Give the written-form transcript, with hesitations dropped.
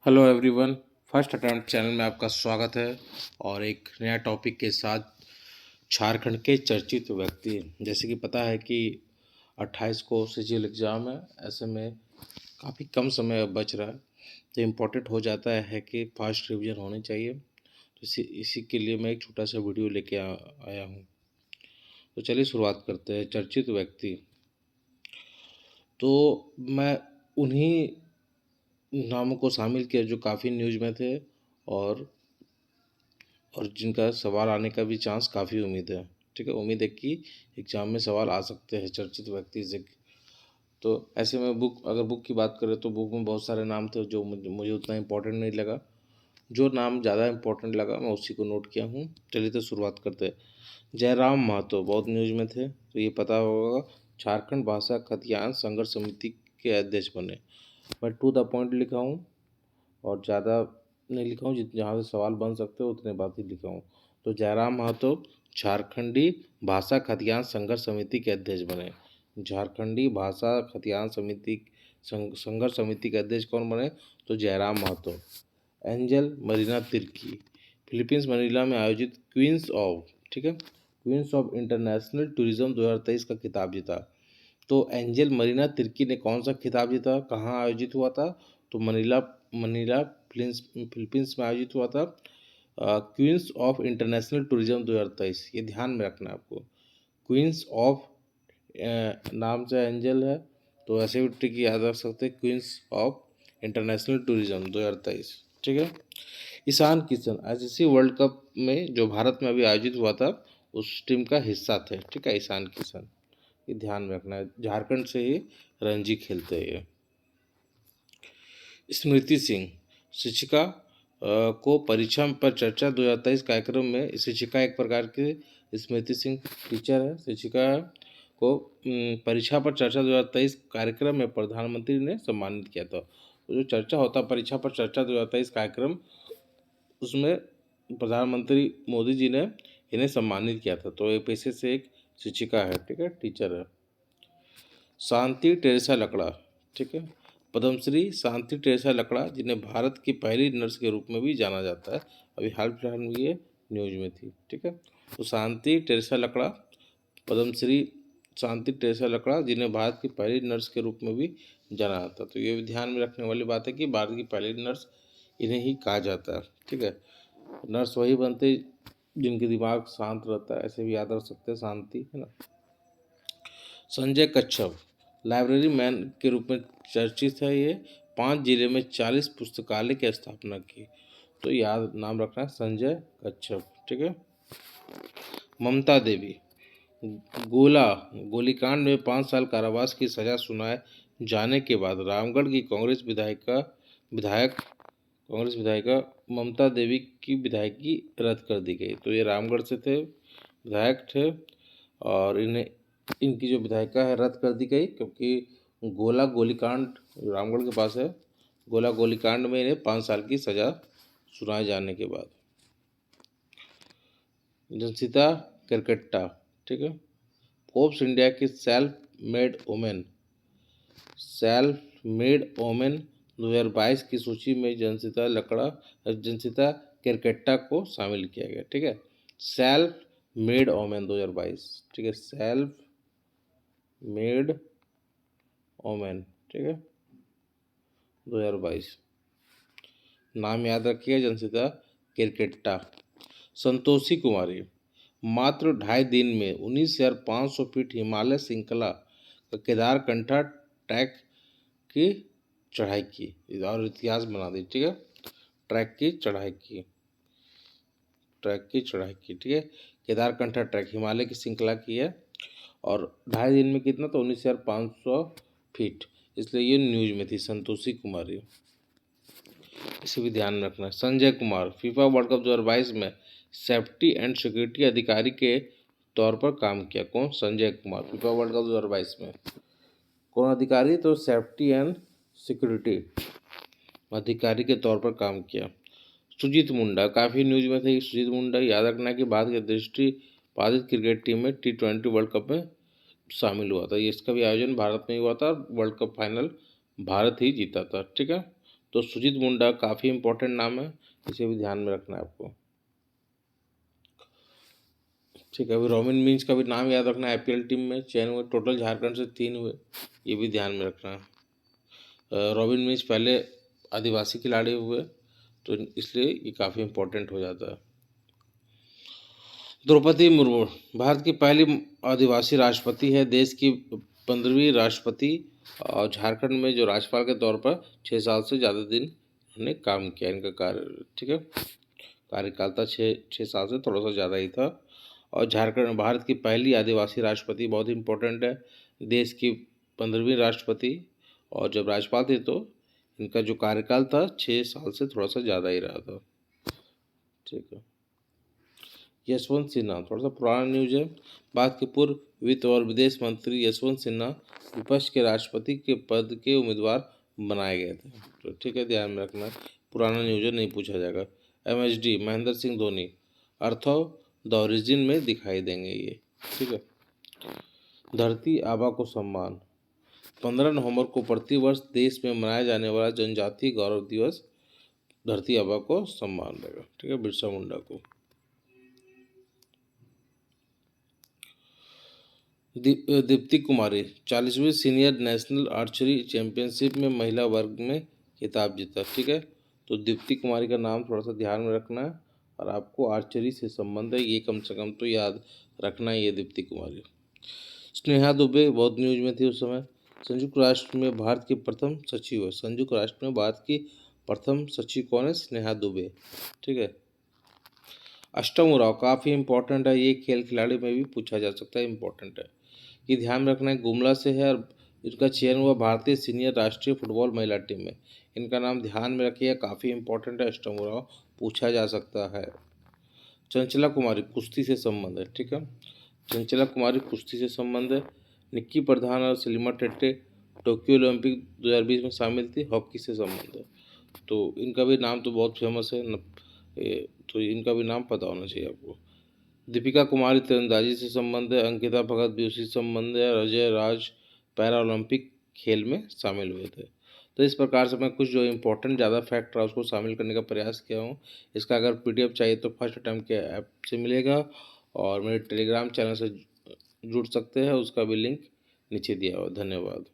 Hello everyone. First attempt channel में आपका स्वागत है और एक नया टॉपिक के साथ झारखंड के चर्चित व्यक्ति। जैसे कि पता है कि 28 को सीजीएल एग्ज़ाम है। ऐसे में काफ़ी कम समय अब बच रहा है, तो इम्पोर्टेंट हो जाता है कि फास्ट रिवीजन होनी चाहिए। तो इसी के लिए मैं एक छोटा सा वीडियो लेके आया हूँ। तो चलिए शुरुआत करते हैं। चर्चित व्यक्ति, तो मैं उन्हीं नामों को शामिल किया जो काफ़ी न्यूज़ में थे और जिनका सवाल आने का भी चांस काफ़ी उम्मीद है। ठीक है, उम्मीद है कि एग्ज़ाम में सवाल आ सकते हैं चर्चित व्यक्ति से। तो ऐसे में बुक की बात करें तो बुक में बहुत सारे नाम थे जो मुझे उतना इम्पोर्टेंट नहीं लगा। जो नाम ज़्यादा इम्पोर्टेंट लगा मैं उसी को नोट किया हूँ। चलिए तो शुरुआत करते हैं। जयराम महतो बहुत न्यूज़ में थे, तो ये पता होगा। झारखंड भाषा खतियान संघर्ष समिति के अध्यक्ष बने। मैं टू द पॉइंट लिखा हूँ और ज़्यादा नहीं लिखा हूँ। जितने जहाँ से सवाल बन सकते हो उतने बात ही लिखा हूँ। तो जयराम महतो झारखंडी भाषा खतियान संघर्ष समिति के अध्यक्ष बने। झारखंडी भाषा खतियान समिति संघर्ष समिति के अध्यक्ष कौन बने? तो Jairam Mahato. Angel Marina Tirkey Philippines Manila में आयोजित क्वींस ऑफ, ठीक है, क्वींस ऑफ इंटरनेशनल टूरिज्म 2023 का खिताब जीता। तो एंजल मरीना तिर्की ने कौन सा खिताब जीता, कहाँ आयोजित हुआ था? तो मनीला मनीला फिलीपींस में आयोजित हुआ था। क्वींस ऑफ इंटरनेशनल टूरिज्म 2023, ये ध्यान में रखना है आपको। क्वींस ऑफ नाम से एंजल है, तो ऐसे भी ट्रिक याद रख सकते हैं। क्वींस ऑफ इंटरनेशनल टूरिज्म 2023, ठीक है। Ishan Kishan ICC world cup में जो भारत में अभी आयोजित हुआ था उस टीम का हिस्सा थे, ठीक है। ईशान किशन, ये ध्यान में रखना है। झारखंड से ही रणजी खेलते हैं ये। स्मृति सिंह शिक्षिका को परीक्षा पर चर्चा 2023 कार्यक्रम में। शिक्षिका एक प्रकार की स्मृति सिंह टीचर है। शिक्षिका को परीक्षा पर चर्चा 2023 कार्यक्रम में प्रधानमंत्री ने सम्मानित किया था। तो जो चर्चा होता परीक्षा पर चर्चा 2023 कार्यक्रम, उसमें प्रधानमंत्री मोदी जी ने इन्हें सम्मानित किया था। तो ये पेशे से एक शिक्षिका है, ठीक है, टीचर है। शांति टेरेसा लकड़ा, ठीक है, पद्मश्री शांति टेरेसा लकड़ा, जिन्हें भारत की पहली नर्स के रूप में भी जाना जाता है। अभी हाल फिलहाल में ये न्यूज में थी, ठीक है। तो शांति टेरेसा लकड़ा, पद्मश्री शांति टेरेसा लकड़ा, जिन्हें भारत की पहली नर्स के रूप में भी जाना जाता है। तो ये भी ध्यान में रखने वाली बात है कि भारत की पहली नर्स इन्हें ही कहा जाता है, ठीक है। नर्स वही बनते जिनके दिमाग शांत रहता है, ऐसे भी याद रख सकते हैं, शांति, है ना। संजय कच्छप लाइब्रेरी मैन के रूप में चर्चित है। ये 5 जिले में 40 पुस्तकालय की स्थापना की। तो याद नाम रखना है संजय कच्छप, ठीक है। ममता देवी गोलीकांड में 5 साल कारावास की सजा सुनाए जाने के बाद रामगढ़ की कांग्रेस विधायिका ममता देवी की विधायकी रद्द कर दी गई। तो ये रामगढ़ से थे, विधायक थे, और इनकी जो विधायिका है रद्द कर दी गई क्योंकि गोलीकांड रामगढ़ के पास है। गोलीकांड में इन्हें 5 साल की सज़ा सुनाए जाने के बाद। जनसिता केरकेट्टा, ठीक है, फोर्ब्स इंडिया की सेल्फ मेड वोमेन 2022 की सूची में जनसिता केरकेट्टा को शामिल किया गया, ठीक है। सेल्फ मेड वोमेन 2022, ठीक है, सेल्फ मेड वोमेन, ठीक है, 2022। नाम याद रखिए, जनसिता केरकेट्टा। संतोषी कुमारी मात्र 2.5 दिन में 19,500 फीट हिमालय श्रृंखला का केदारकंठा ट्रैक की चढ़ाई की और इतिहास बना दी, ठीक है। ट्रैक की चढ़ाई की, ठीक है। केदारकंठा ट्रैक हिमालय की श्रृंखला की है और 2.5 दिन में कितना? तो 19,500 फीट, इसलिए ये न्यूज में थी संतोषी कुमारी। इसे भी ध्यान में रखना है। Sanjay Kumar FIFA world cup 2022 में सेफ्टी एंड सिक्योरिटी अधिकारी के तौर पर काम किया। कौन? Sanjay Kumar. FIFA world cup 2022 में कौन अधिकारी? तो सेफ्टी एंड सिक्योरिटी अधिकारी के तौर पर काम किया। सुजीत मुंडा काफ़ी न्यूज में थे। सुजीत मुंडा याद रखना कि भारत की दृष्टिबाधित क्रिकेट टीम में T20 वर्ल्ड कप में शामिल हुआ था। ये इसका भी आयोजन भारत में ही हुआ था। वर्ल्ड कप फाइनल भारत ही जीता था, ठीक है। तो सुजीत मुंडा काफ़ी इम्पोर्टेंट नाम है, इसे भी ध्यान में रखना है आपको। ठीक है, अभी रॉबिन मीन्स का भी नाम याद रखना है। आईपीएल टीम में चयन हुए, टोटल झारखंड से 3 हुए, ये भी ध्यान में रखना है। रॉबिन मीन्स पहले आदिवासी खिलाड़ी हुए, तो इसलिए ये काफ़ी इम्पोर्टेंट हो जाता है। द्रौपदी मुर्मू भारत की पहली आदिवासी राष्ट्रपति है, देश की 15वीं राष्ट्रपति, और झारखंड में जो राज्यपाल के तौर पर 6 साल से ज़्यादा दिन उन्होंने काम किया। इनका कार्य, ठीक है, कार्यकाल था 6 साल से थोड़ा सा ज़्यादा ही था। और झारखंड भारत की पहली आदिवासी राष्ट्रपति, बहुत इंपॉर्टेंट है, देश की 15वीं राष्ट्रपति, और जब राज्यपाल थे तो इनका जो कार्यकाल था 6 साल से थोड़ा सा ज़्यादा ही रहा था। ठीक है, यशवंत सिन्हा थोड़ा सा पुराना न्यूज है। भारत के पूर्व वित्त और विदेश मंत्री यशवंत सिन्हा विपक्ष के राष्ट्रपति के पद के उम्मीदवार बनाए गए थे। तो ठीक है, ध्यान में रखना, पुराना न्यूज है, नहीं पूछा जाएगा। MSD Mahendra Singh Dhoni earth of the origin में दिखाई देंगे ये। ठीक है, धरती आबा को सम्मान 15 नवंबर को प्रतिवर्ष देश में मनाया जाने वाला जनजातीय गौरव दिवस धरती आबा को सम्मान देगा। ठीक है, बिरसा मुंडा को। दीप्ति कुमारी 40वीं सीनियर नेशनल आर्चरी चैंपियनशिप में महिला वर्ग में खिताब जीता। ठीक है, तो दीप्ति कुमारी का नाम थोड़ा सा ध्यान में रखना है, और आपको आर्चरी से संबंध है ये कम से कम तो याद रखना है, ये दीप्ति कुमारी। स्नेहा दुबे बहुत न्यूज में थी उस समय। संयुक्त राष्ट्र में भारत की प्रथम सचिव है, संयुक्त राष्ट्र में भारत की प्रथम सचिव कौन है? स्नेहा दुबे। ठीक है, अष्टम उराव काफ़ी इंपॉर्टेंट है, ये खेल खिलाड़ी में भी पूछा जा सकता है, इंपॉर्टेंट है, ये ध्यान में रखना है। गुमला से है और इनका चयन हुआ भारतीय सीनियर राष्ट्रीय फुटबॉल महिला टीम में। इनका नाम ध्यान में रखिए, काफ़ी इंपॉर्टेंट है, अष्टम उराव पूछा जा सकता है। चंचला कुमारी कुश्ती से संबंध है। ठीक है, चंचला कुमारी कुश्ती से संबंध है। निक्की प्रधान और सलीमा टेट्टे टोक्यो ओलंपिक 2020 में शामिल थी, हॉकी से संबंध है। तो इनका भी नाम तो बहुत फेमस है तो इनका भी नाम पता होना चाहिए आपको। दीपिका कुमारी तीरंदाजी से संबंध है। अंकिता भगत भी उसी से संबंध है। और अजय राज पैरा ओलंपिक खेल में शामिल हुए थे। तो इस प्रकार से मैं कुछ जो इम्पोर्टेंट ज़्यादा फैक्ट रहा उसको शामिल करने का प्रयास किया हूँ। इसका अगर पीडीएफ चाहिए तो फर्स्ट अटैम्प्ट के ऐप से मिलेगा, और मेरे टेलीग्राम चैनल से जुड़ सकते हैं, उसका भी लिंक नीचे दिया हुआ। धन्यवाद।